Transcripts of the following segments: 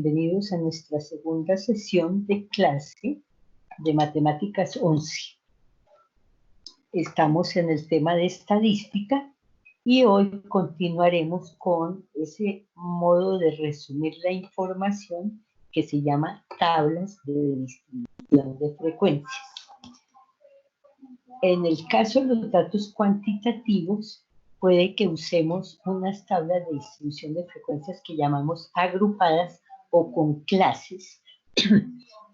bienvenidos a nuestra segunda sesión de clase de Matemáticas 11. Estamos en el tema de estadística y hoy continuaremos con ese modo de resumir la información que se llama tablas de distribución de frecuencias. En el caso de los datos cuantitativos, puede que usemos unas tablas de distribución de frecuencias que llamamos agrupadas o con clases.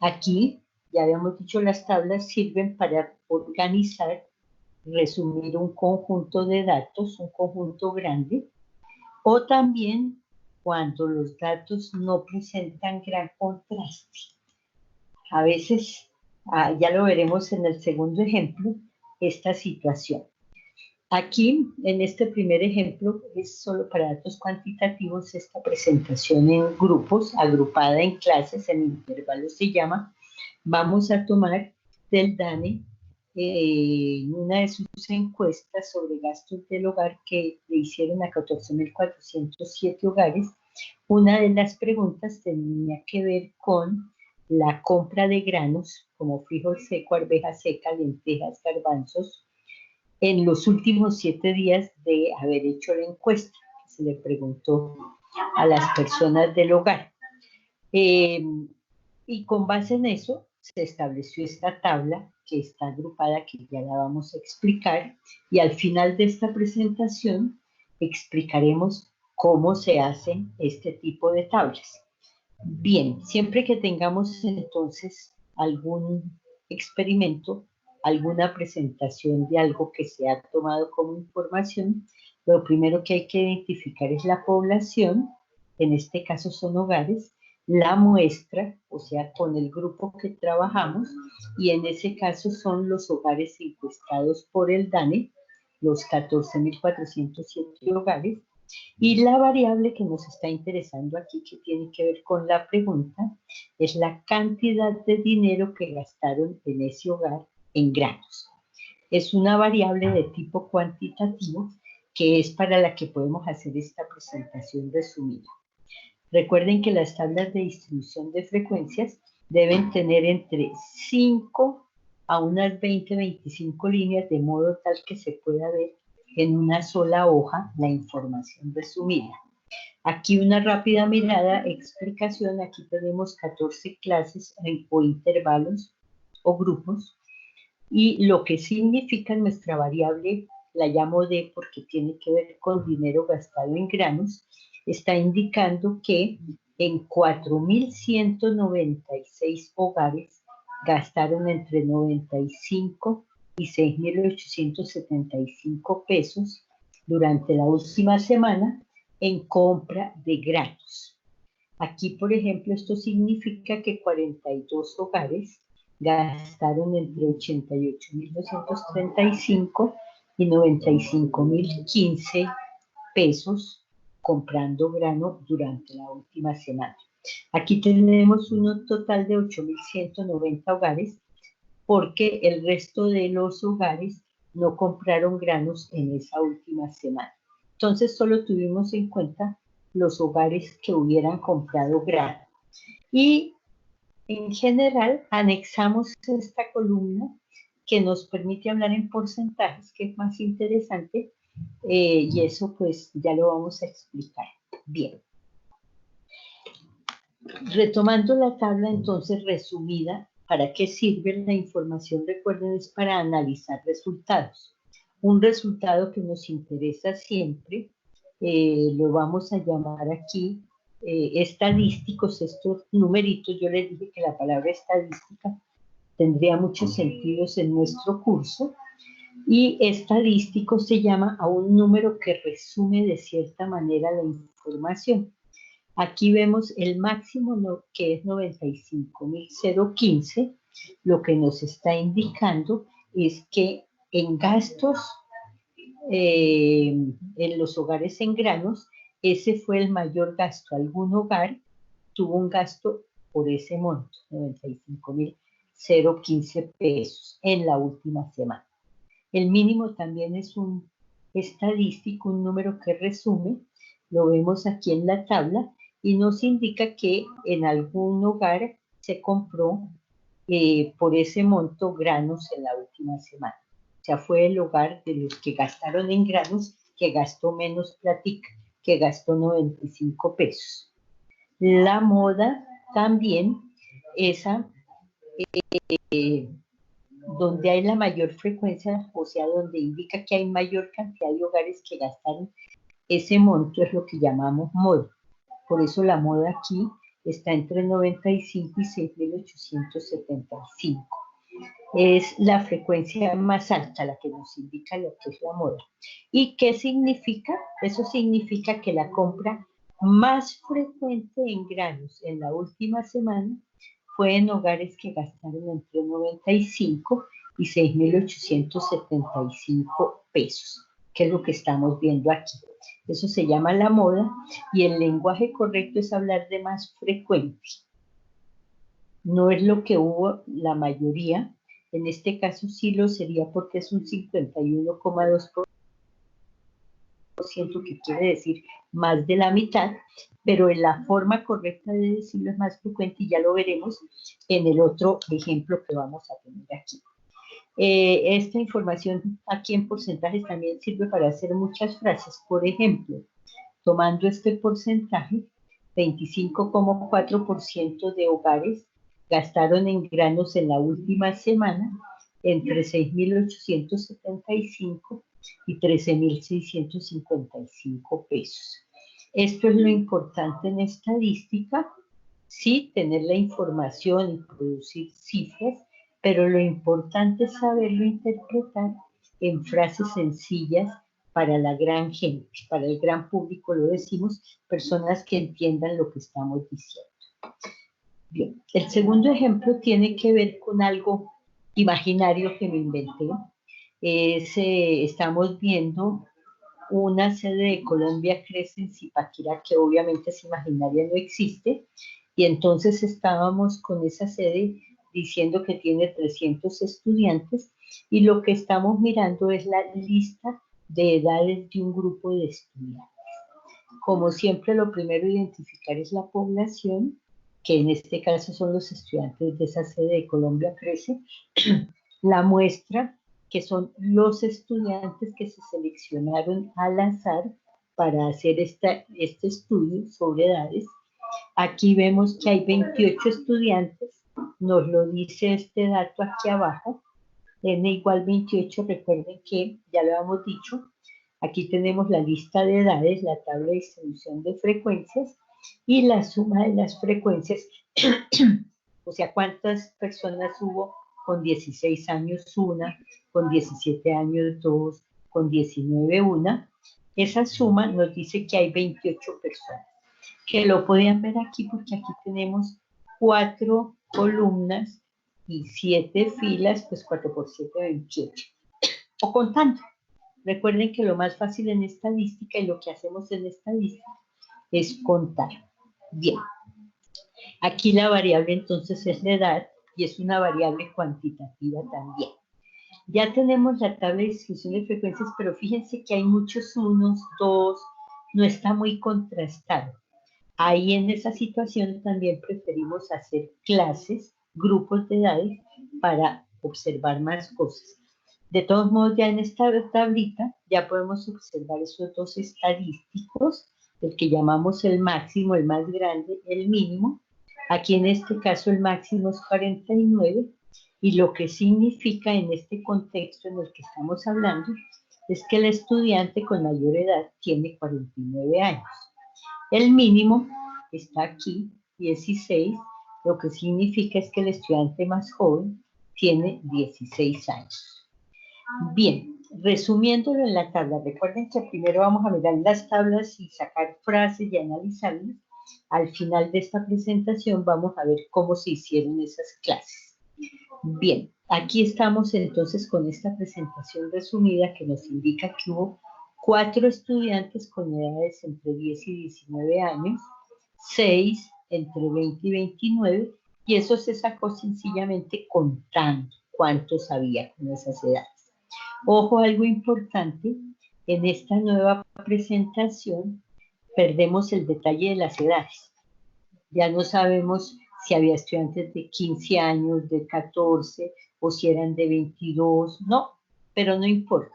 Aquí, ya habíamos dicho, las tablas sirven para organizar, resumir un conjunto de datos, un conjunto grande, o también cuando los datos no presentan gran contraste. A veces, ya lo veremos en el segundo ejemplo, esta situación. Aquí, en este primer ejemplo, es solo para datos cuantitativos esta presentación en grupos, agrupada en clases, en intervalos se llama. Vamos a tomar del DANE una de sus encuestas sobre gastos del hogar que le hicieron a 14.407 hogares. Una de las preguntas tenía que ver con la compra de granos, como frijol seco, arveja seca, lentejas, garbanzos, en los últimos 7 días de haber hecho la encuesta, que se le preguntó a las personas del hogar. Y con base en eso se estableció esta tabla que está agrupada, que ya la vamos a explicar, y al final de esta presentación explicaremos cómo se hacen este tipo de tablas. Bien, siempre que tengamos entonces algún experimento, alguna presentación de algo que se ha tomado como información, lo primero que hay que identificar es la población, en este caso son hogares, la muestra, o sea, con el grupo que trabajamos, y en ese caso son los hogares encuestados por el DANE, los 14.407 hogares, y la variable que nos está interesando aquí, que tiene que ver con la pregunta, es la cantidad de dinero que gastaron en ese hogar en granos. Es una variable de tipo cuantitativo que es para la que podemos hacer esta presentación resumida. Recuerden que las tablas de distribución de frecuencias deben tener entre 5 a unas 20-25 líneas, de modo tal que se pueda ver en una sola hoja la información resumida. Aquí una rápida mirada, explicación. Aquí tenemos 14 clases o intervalos o grupos, y lo que significa nuestra variable, la llamo D porque tiene que ver con dinero gastado en granos, está indicando que en 4.196 hogares gastaron entre 95 y 6.875 pesos durante la última semana en compra de granos. Aquí, por ejemplo, esto significa que 42 hogares gastaron entre 88.235 y 95.015 pesos comprando grano durante la última semana. Aquí tenemos un total de 8.190 hogares, porque el resto de los hogares no compraron granos en esa última semana. Entonces solo tuvimos en cuenta los hogares que hubieran comprado grano. Y en general anexamos esta columna que nos permite hablar en porcentajes, que es más interesante, y eso pues ya lo vamos a explicar. Bien. Retomando la tabla entonces resumida, ¿para qué sirve la información? Recuerden, es para analizar resultados. Un resultado que nos interesa siempre, lo vamos a llamar aquí estadísticos. Estos numeritos, yo les dije que la palabra estadística tendría muchos sentidos en nuestro curso, y estadístico se llama a un número que resume de cierta manera la información. Aquí vemos el máximo, que es 95.015. Lo que nos está indicando es que en gastos en los hogares en granos, ese fue el mayor gasto. Algún hogar tuvo un gasto por ese monto, 95.015 pesos en la última semana. El mínimo también es un estadístico, un número que resume, lo vemos aquí en la tabla, y nos indica que en algún hogar se compró por ese monto granos en la última semana. O sea, fue el hogar de los que gastaron en granos que gastó menos platica, que gastó 95 pesos. La moda también, esa donde hay la mayor frecuencia, o sea, donde indica que hay mayor cantidad de hogares que gastaron ese monto, es lo que llamamos moda. Por eso la moda aquí está entre 95 y 6.875. Es la frecuencia más alta la que nos indica lo que es la moda. ¿Y qué significa? Eso significa que la compra más frecuente en granos en la última semana fue en hogares que gastaron entre 95 y 6.875 pesos, que es lo que estamos viendo aquí. Eso se llama la moda y el lenguaje correcto es hablar de más frecuente. No es lo que hubo la mayoría. En este caso sí lo sería porque es un 51,2%, que quiere decir más de la mitad, pero en la forma correcta de decirlo es más frecuente y ya lo veremos en el otro ejemplo que vamos a tener aquí. Esta información aquí en porcentajes también sirve para hacer muchas frases. Por ejemplo, tomando este porcentaje, 25,4% de hogares gastaron en granos en la última semana entre 6.875 y 13.655 pesos. Esto es lo importante en estadística, sí, tener la información y producir cifras, pero lo importante es saberlo interpretar en frases sencillas para la gran gente, para el gran público, lo decimos, personas que entiendan lo que estamos diciendo. Bien, el segundo ejemplo tiene que ver con algo imaginario que me inventé. Estamos viendo una sede de Colombia Crece en Zipaquirá, que obviamente es imaginaria, no existe, y entonces estábamos con esa sede diciendo que tiene 300 estudiantes, y lo que estamos mirando es la lista de edades de un grupo de estudiantes. Como siempre, lo primero a identificar es la población, que en este caso son los estudiantes de esa sede de Colombia Crece, la muestra, que son los estudiantes que se seleccionaron al azar para hacer este estudio sobre edades. Aquí vemos que hay 28 estudiantes, nos lo dice este dato aquí abajo, n igual 28, recuerden que ya lo hemos dicho, aquí tenemos la lista de edades, la tabla de distribución de frecuencias y la suma de las frecuencias, o sea, cuántas personas hubo con 16 años una, con 17 años dos, con 19 una. Esa suma nos dice que hay 28 personas, que lo podían ver aquí porque aquí tenemos 4 columnas y 7 filas, pues 4 por 7, 28. O contando. Recuerden que lo más fácil en estadística y lo que hacemos en estadística es contar. Bien. Aquí la variable entonces es la edad y es una variable cuantitativa también. Ya tenemos la tabla de distribución de frecuencias, pero fíjense que hay muchos unos, dos, no está muy contrastado. Ahí en esa situación también preferimos hacer clases, grupos de edades, para observar más cosas. De todos modos, ya en esta tablita ya podemos observar esos dos estadísticos, el que llamamos el máximo, el más grande, el mínimo. Aquí en este caso el máximo es 49 y lo que significa en este contexto en el que estamos hablando es que el estudiante con mayor edad tiene 49 años. El mínimo está aquí, 16, lo que significa es que el estudiante más joven tiene 16 años. Bien, resumiéndolo en la tabla, recuerden que primero vamos a mirar las tablas y sacar frases y analizarlas. Al final de esta presentación vamos a ver cómo se hicieron esas clases. Bien, aquí estamos entonces con esta presentación resumida que nos indica que hubo 4 estudiantes con edades entre 10 y 19 años, 6 entre 20 y 29, y eso se sacó sencillamente contando cuántos había con esas edades. Ojo, algo importante, en esta nueva presentación perdemos el detalle de las edades. Ya no sabemos si había estudiantes de 15 años, de 14 o si eran de 22, no, pero no importa.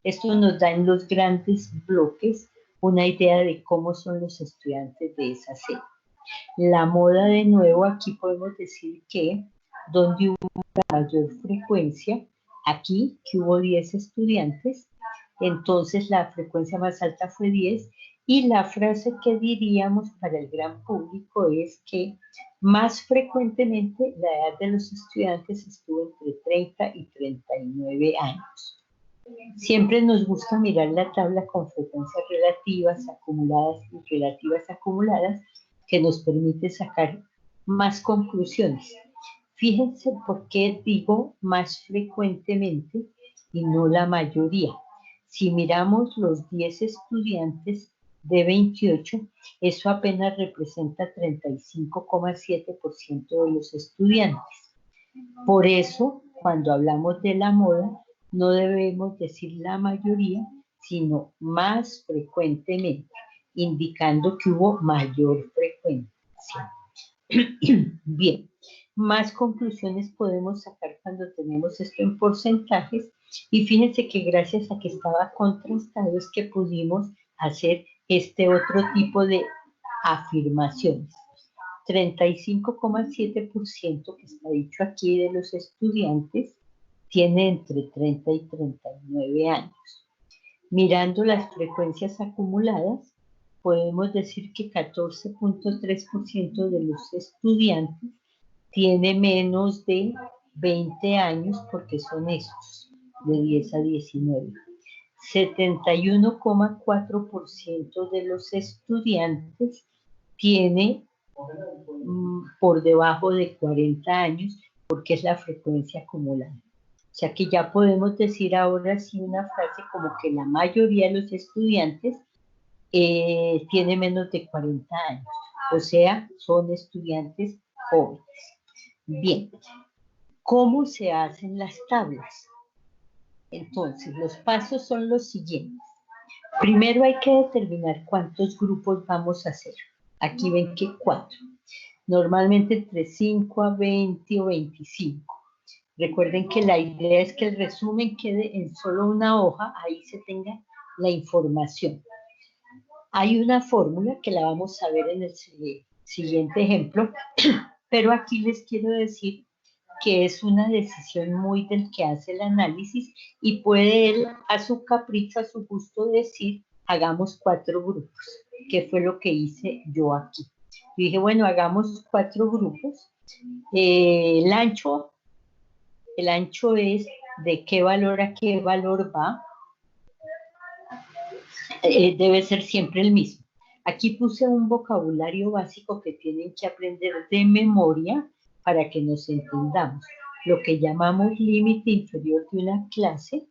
Esto nos da en los grandes bloques una idea de cómo son los estudiantes de esa serie. La moda, de nuevo, aquí podemos decir que donde hubo una mayor frecuencia, aquí que hubo 10 estudiantes, entonces la frecuencia más alta fue 10, y la frase que diríamos para el gran público es que más frecuentemente la edad de los estudiantes estuvo entre 30 y 39 años. Siempre nos gusta mirar la tabla con frecuencias relativas acumuladas y relativas acumuladas, que nos permite sacar más conclusiones. Fíjense por qué digo más frecuentemente y no la mayoría. Si miramos los 10 estudiantes de 28, eso apenas representa 35,7% de los estudiantes. Por eso, cuando hablamos de la moda, no debemos decir la mayoría, sino más frecuentemente, indicando que hubo mayor frecuencia. Bien, más conclusiones podemos sacar cuando tenemos esto en porcentajes, y fíjense que gracias a que estaba contrastado es que pudimos hacer este otro tipo de afirmaciones. 35,7% que está dicho aquí de los estudiantes tiene entre 30 y 39 años. Mirando las frecuencias acumuladas, podemos decir que 14,3% de los estudiantes tiene menos de 20 años, porque son esos, de 10 a 19. 71,4% de los estudiantes tiene por debajo de 40 años, porque es la frecuencia acumulada. O sea que ya podemos decir ahora sí una frase como que la mayoría de los estudiantes tiene menos de 40 años, o sea, son estudiantes jóvenes. Bien, ¿cómo se hacen las tablas? Entonces, los pasos son los siguientes. Primero hay que determinar cuántos grupos vamos a hacer. Aquí ven que 4. Normalmente entre 5 a 20 o 25. Recuerden que la idea es que el resumen quede en solo una hoja, ahí se tenga la información. Hay una fórmula que la vamos a ver en el siguiente ejemplo, pero aquí les quiero decir que es una decisión muy del que hace el análisis, y puede él a su capricho, a su gusto, decir hagamos 4 grupos, que fue lo que hice yo aquí. Yo dije, bueno, hagamos 4 grupos. El ancho es de qué valor a qué valor va. Debe ser siempre el mismo. Aquí puse un vocabulario básico que tienen que aprender de memoria para que nos entendamos. Lo que llamamos límite inferior de una clase.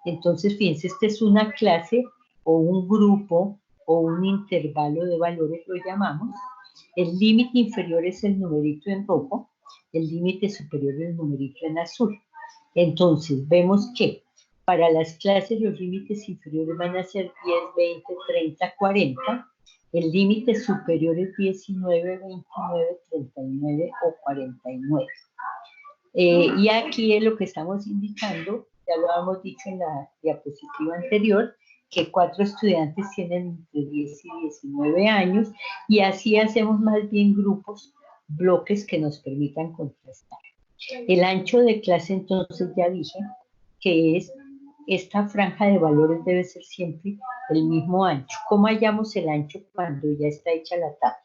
Entonces, fíjense, esta es una clase o un grupo o un intervalo de valores, lo llamamos. El límite inferior es el numerito en rojo, el límite superior es el numerito en azul. Entonces, vemos que para las clases los límites inferiores van a ser 10, 20, 30, 40. El límite superior es 19, 29, 39 o 49. Y aquí es lo que estamos indicando, ya lo hemos dicho en la diapositiva anterior, que 4 estudiantes tienen entre 10 y 19 años, y así hacemos más bien grupos, bloques que nos permitan contrastar. El ancho de clase, entonces, ya dije que es esta franja de valores, debe ser siempre el mismo ancho. ¿Cómo hallamos el ancho cuando ya está hecha la tabla?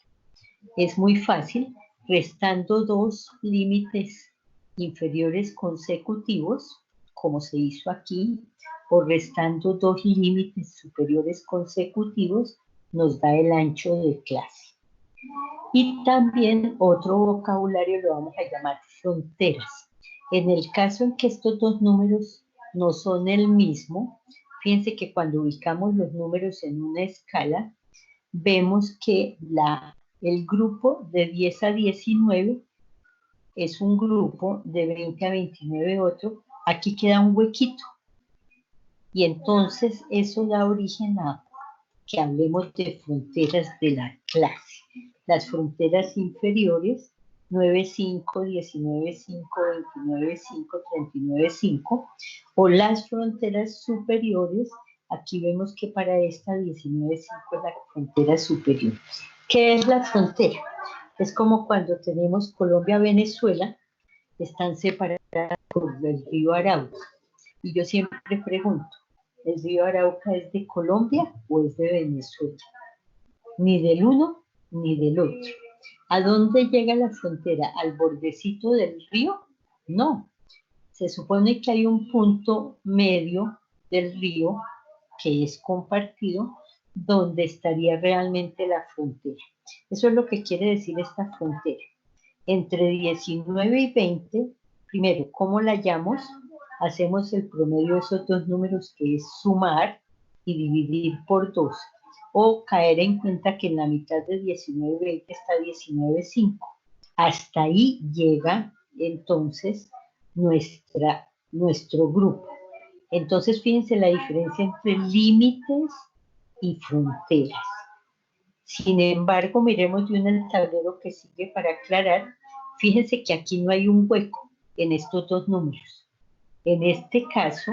Es muy fácil, restando 2 límites inferiores consecutivos, como se hizo aquí, o restando 2 límites superiores consecutivos, nos da el ancho de clase. Y también otro vocabulario lo vamos a llamar fronteras. En el caso en que estos dos números no son el mismo, fíjense que cuando ubicamos los números en una escala, vemos que el grupo de 10 a 19 es un grupo, de 20 a 29 otro, aquí queda un huequito. Y entonces eso da origen a que hablemos de fronteras de la clase. Las fronteras inferiores, 9.5, 19.5, 29.5, 39.5, o las fronteras superiores, aquí vemos que para esta 19.5 es la frontera superior. ¿Qué es la frontera? Es como cuando tenemos Colombia-Venezuela, están separadas por el río Arauca. Y yo siempre pregunto, ¿el río Arauca es de Colombia o es de Venezuela? Ni del uno ni del otro. ¿A dónde llega la frontera? ¿Al bordecito del río? No. Se supone que hay un punto medio del río que es compartido donde estaría realmente la frontera. Eso es lo que quiere decir esta frontera. Entre 19 y 20, primero, ¿cómo la hallamos? Hacemos el promedio de esos dos números, que es sumar y dividir por 2. O caer en cuenta que en la mitad de 19 y 20 está 19.5. Hasta ahí llega entonces nuestro grupo. Entonces, fíjense la diferencia entre límites y fronteras. Sin embargo, miremos de un tablero que sigue para aclarar. Fíjense que aquí no hay un hueco en estos dos números. En este caso,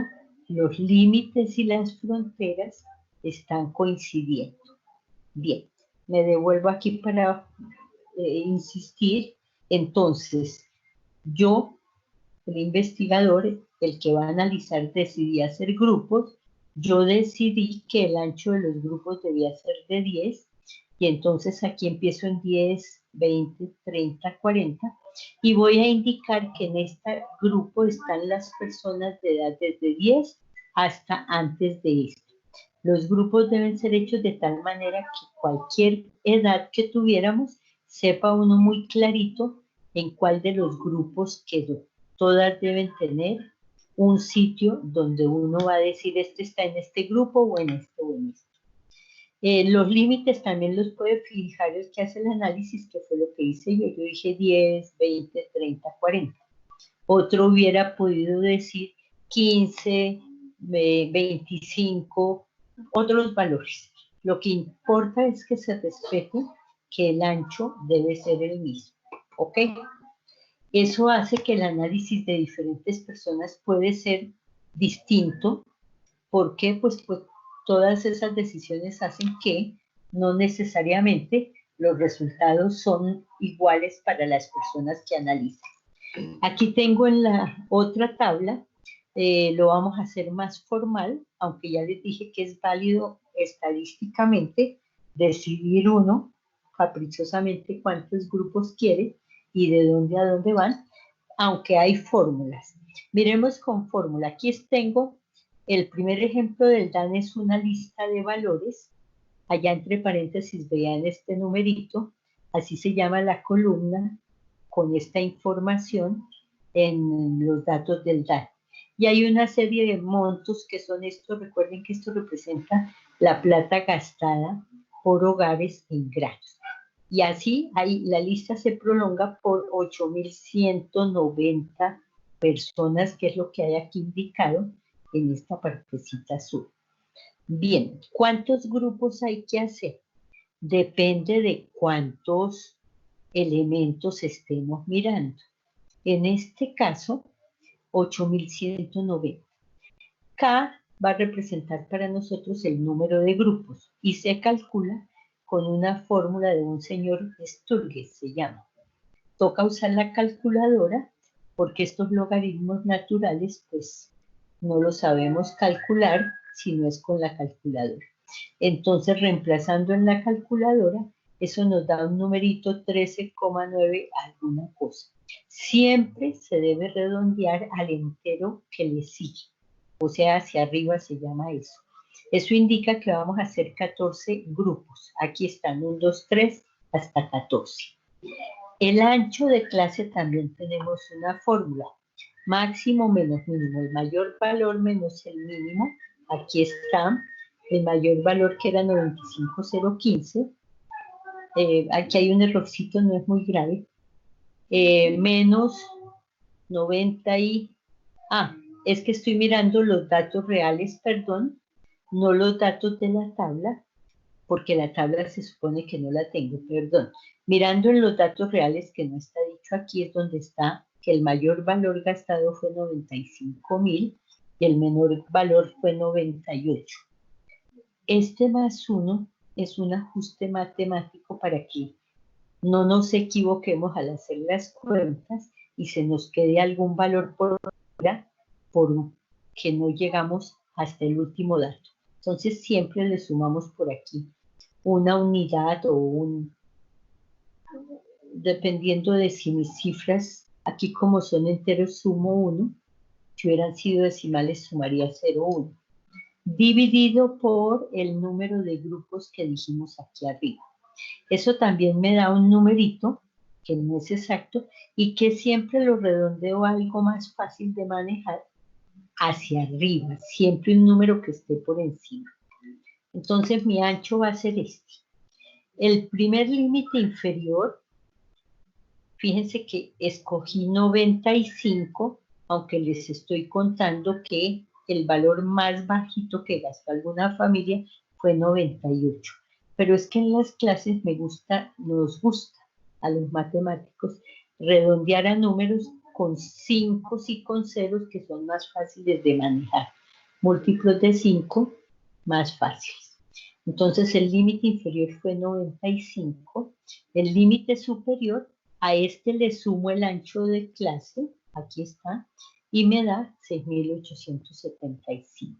los límites y las fronteras están coincidiendo. Bien, me devuelvo aquí para insistir. Entonces, yo, el investigador, el que va a analizar, decidí hacer grupos. Yo decidí que el ancho de los grupos debía ser de 10, y entonces aquí empiezo en 10, 20, 30, 40, y voy a indicar que en este grupo están las personas de edad desde 10 hasta antes de esto. Los grupos deben ser hechos de tal manera que cualquier edad que tuviéramos sepa uno muy clarito en cuál de los grupos quedó. Todas deben tener un sitio donde uno va a decir este está en este grupo o en este o en este. Los límites también los puede fijar el que hace el análisis, que fue lo que hice yo. Yo dije 10, 20, 30, 40. Otro hubiera podido decir 15, 25, otros valores. Lo que importa es que se respete que el ancho debe ser el mismo. ¿Ok? Eso hace que el análisis de diferentes personas puede ser distinto. ¿Por qué? Pues todas esas decisiones hacen que no necesariamente los resultados son iguales para las personas que analizan. Aquí tengo en la otra tabla, lo vamos a hacer más formal, aunque ya les dije que es válido estadísticamente decidir uno caprichosamente cuántos grupos quiere y de dónde a dónde van, aunque hay fórmulas. Miremos con fórmula. Aquí tengo el primer ejemplo del DAN, es una lista de valores. Allá entre paréntesis vean este numerito, así se llama la columna con esta información en los datos del DAN. Y hay una serie de montos que son estos. Recuerden que esto representa la plata gastada por hogares en granos. Y así la lista se prolonga por 8.190 personas, que es lo que hay aquí indicado en esta partecita azul. Bien, ¿cuántos grupos hay que hacer? Depende de cuántos elementos estemos mirando. En este caso, 8.190. K va a representar para nosotros el número de grupos y se calcula con una fórmula de un señor Sturges, se llama. Toca usar la calculadora porque estos logaritmos naturales pues no los sabemos calcular si no es con la calculadora. Entonces, reemplazando en la calculadora, eso nos da un numerito 13,9 alguna cosa. Siempre se debe redondear al entero que le sigue, o sea, hacia arriba se llama eso. Eso indica que vamos a hacer 14 grupos. Aquí están 1, 2, 3, hasta 14. El ancho de clase también tenemos una fórmula. Máximo menos mínimo. El mayor valor menos el mínimo. Aquí está el mayor valor, que era 95,015. Aquí hay un errorcito, no es muy grave. Menos 90 y... es que estoy mirando los datos reales, perdón, no los datos de la tabla. porque la tabla se supone que no la tengo, perdón. Mirando en los datos reales que no está dicho aquí, es donde está que el mayor valor gastado fue 95.000 y el menor valor fue 98. Este más 1 es un ajuste matemático para que no nos equivoquemos al hacer las cuentas y se nos quede algún valor por fuera porque no llegamos hasta el último dato. Entonces siempre le sumamos por aquí una unidad dependiendo de si mis cifras, aquí como son enteros sumo 1, si hubieran sido decimales sumaría 0,1, dividido por el número de grupos que dijimos aquí arriba. Eso también me da un numerito que no es exacto y que siempre lo redondeo a algo más fácil de manejar hacia arriba, siempre un número que esté por encima. Entonces mi ancho va a ser este. El primer límite inferior, fíjense que escogí 95, aunque les estoy contando que el valor más bajito que gastó alguna familia fue 98. Pero es que en las clases nos gusta a los matemáticos redondear a números con 5 y con ceros que son más fáciles de manejar. Múltiplos de 5 más fáciles. Entonces el límite inferior fue 95, el límite superior a este le sumo el ancho de clase, aquí está, y me da 6.875.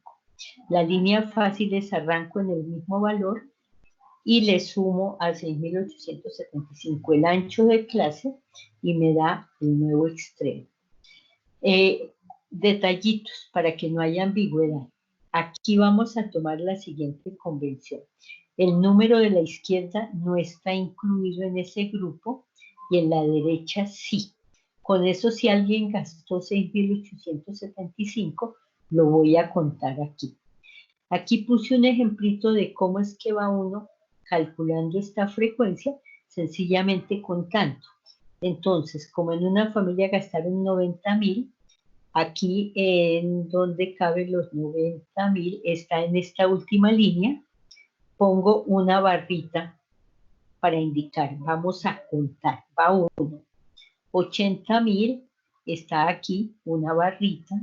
La línea fáciles arranco en el mismo valor y le sumo a 6.875 el ancho de clase y me da el nuevo extremo. Detallitos para que no haya ambigüedad. Aquí vamos a tomar la siguiente convención. El número de la izquierda no está incluido en ese grupo y en la derecha sí. Con eso, si alguien gastó 6.875, lo voy a contar aquí. Aquí puse un ejemplito de cómo es que va uno calculando esta frecuencia, sencillamente contando. Entonces, como en una familia gastaron 90.000, aquí en donde caben los 90.000 está en esta última línea, pongo una barrita para indicar, vamos a contar, va 1, 80.000 está aquí, una barrita,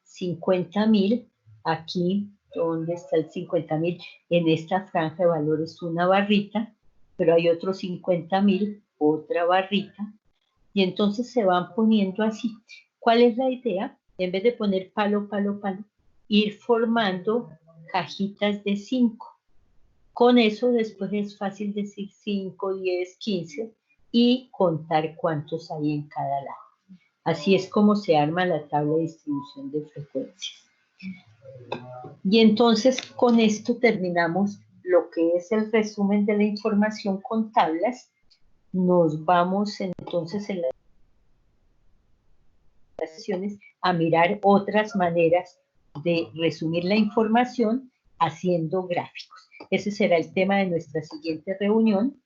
50.000, aquí, ¿dónde está el 50.000? En esta franja de valores una barrita, pero hay otros 50.000, otra barrita, y entonces se van poniendo así. ¿Cuál es la idea? En vez de poner palo, palo, palo, ir formando cajitas de 5. Con eso después es fácil decir 5, 10, 15 y contar cuántos hay en cada lado. Así es como se arma la tabla de distribución de frecuencias. Y entonces con esto terminamos lo que es el resumen de la información con tablas. Nos vamos entonces en las sesiones a mirar otras maneras de resumir la información haciendo gráficos. Ese será el tema de nuestra siguiente reunión.